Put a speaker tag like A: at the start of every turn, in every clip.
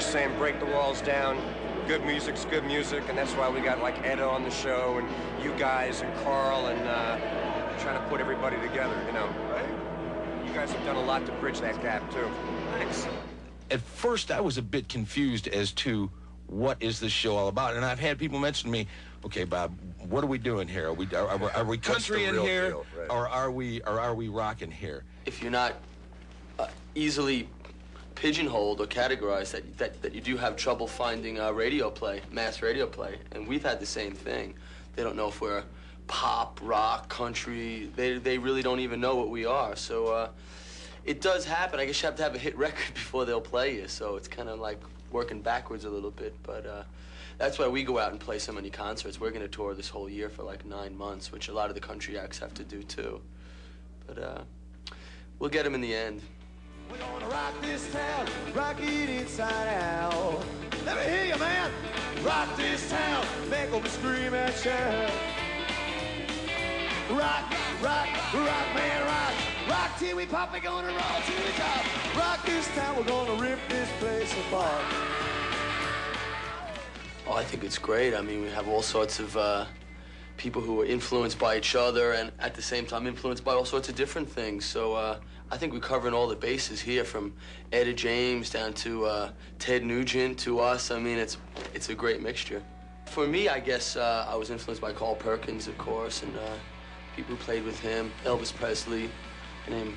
A: saying break the walls down. Good music's good music, and that's why we got like Etta on the show, and you guys, and Carl, and trying to put everybody together, you know. Right? You guys have done a lot to bridge that gap, too. Thanks.
B: At first, I was a bit confused as to what is this show all about, and I've had people mention to me, okay, Bob, what are we doing here? Are we country in here,
A: deal, right.
B: or are we rocking here?
C: If you're not easily pigeonholed or categorized, that you do have trouble finding radio play, mass radio play, and we've had the same thing. They don't know if we're pop, rock, country. They really don't even know what we are. So it does happen. I guess you have to have a hit record before they'll play you. So it's kind of like working backwards a little bit. But that's why we go out and play so many concerts. We're going to tour this whole year for like 9 months, which a lot of the country acts have to do too. But we'll get them in the end.
D: We're gonna rock this town, rock it inside out. Let me hear you, man. Rock this town, make them scream and shout. Rock, rock, rock, man, rock. Rock till we pop, we're gonna roll till we top. Rock this town, we're gonna rip this place apart.
C: Oh, I think it's great. I mean, we have all sorts of people who are influenced by each other and at the same time influenced by all sorts of different things. So I think we're covering all the bases here, from Etta James down to Ted Nugent to us. I mean, it's a great mixture. For me, I guess I was influenced by Carl Perkins, of course, and people who played with him. Elvis Presley, named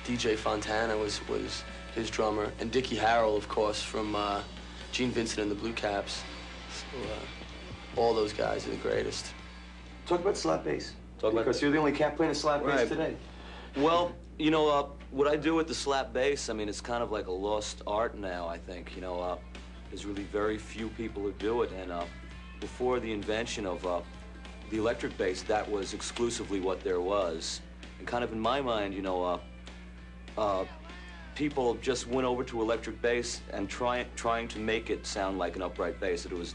C: DJ Fontana was his drummer, and Dickie Harrell, of course, from Gene Vincent and the Blue Caps. So all those guys are the greatest.
E: Talk about slap bass.
C: Because
E: you're the only cat playing a slap bass today.
F: Well, you know, what I do with the slap bass, I mean, it's kind of like a lost art now, I think. You know, there's really very few people who do it, and before the invention of the electric bass, that was exclusively what there was. And kind of in my mind, you know, people just went over to electric bass and trying to make it sound like an upright bass. It was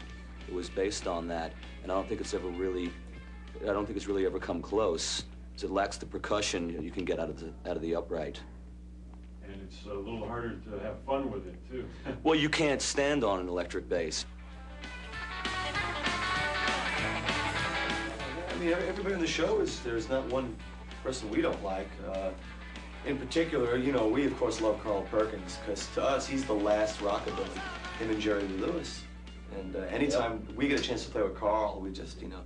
F: based on that, and I don't think it's really ever come close. It lacks the percussion you can get out of the upright.
G: And it's a little harder to have fun with it too.
F: Well, you can't stand on an electric bass.
E: I mean, everybody on the show there's not one person we don't like. In particular, you know, we of course love Carl Perkins, because to us, he's the last rockabilly, him and Jerry Lee Lewis. And anytime we get a chance to play with Carl, we just, you know,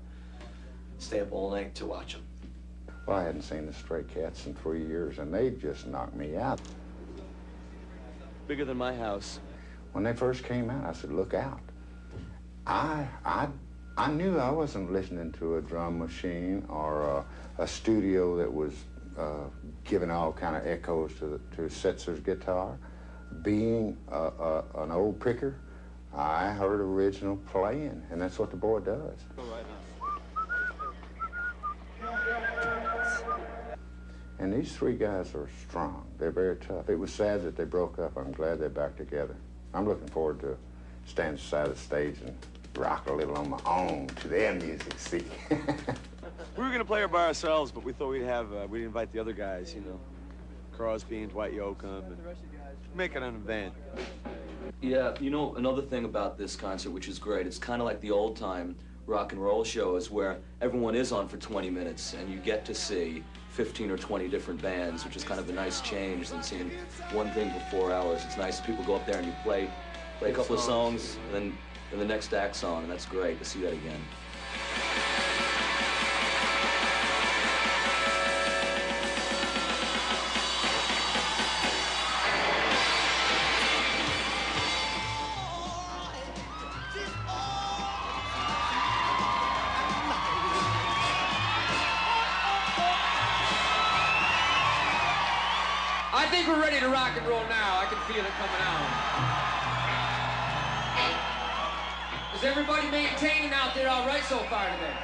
E: stay up all night to watch him.
H: Well, I hadn't seen the Stray Cats in 3 years, and they just knocked me out.
F: Bigger than my house.
H: When they first came out, I said, look out. I knew I wasn't listening to a drum machine or a studio that was giving all kind of echoes to Setzer's guitar. Being an old picker, I heard original playing, and that's what the boy does. And these three guys are strong. They're very tough. It was sad that they broke up. I'm glad they're back together. I'm looking forward to standing aside the stage and rock a little on my own to their music, see.
I: We were going to play her by ourselves, but we thought we'd invite the other guys, you know, Crosby and Dwight Yoakam, and make it an event.
F: Yeah, you know, another thing about this concert, which is great, it's kind of like the old-time rock and roll shows where everyone is on for 20 minutes and you get to see 15 or 20 different bands, which is kind of a nice change than seeing one thing for 4 hours. It's nice people go up there and you play a couple of songs, and then the next act's on, and that's great to see that again.
J: I think we're ready to rock and roll now. I can feel it coming on. Is everybody maintaining out there all right so far today?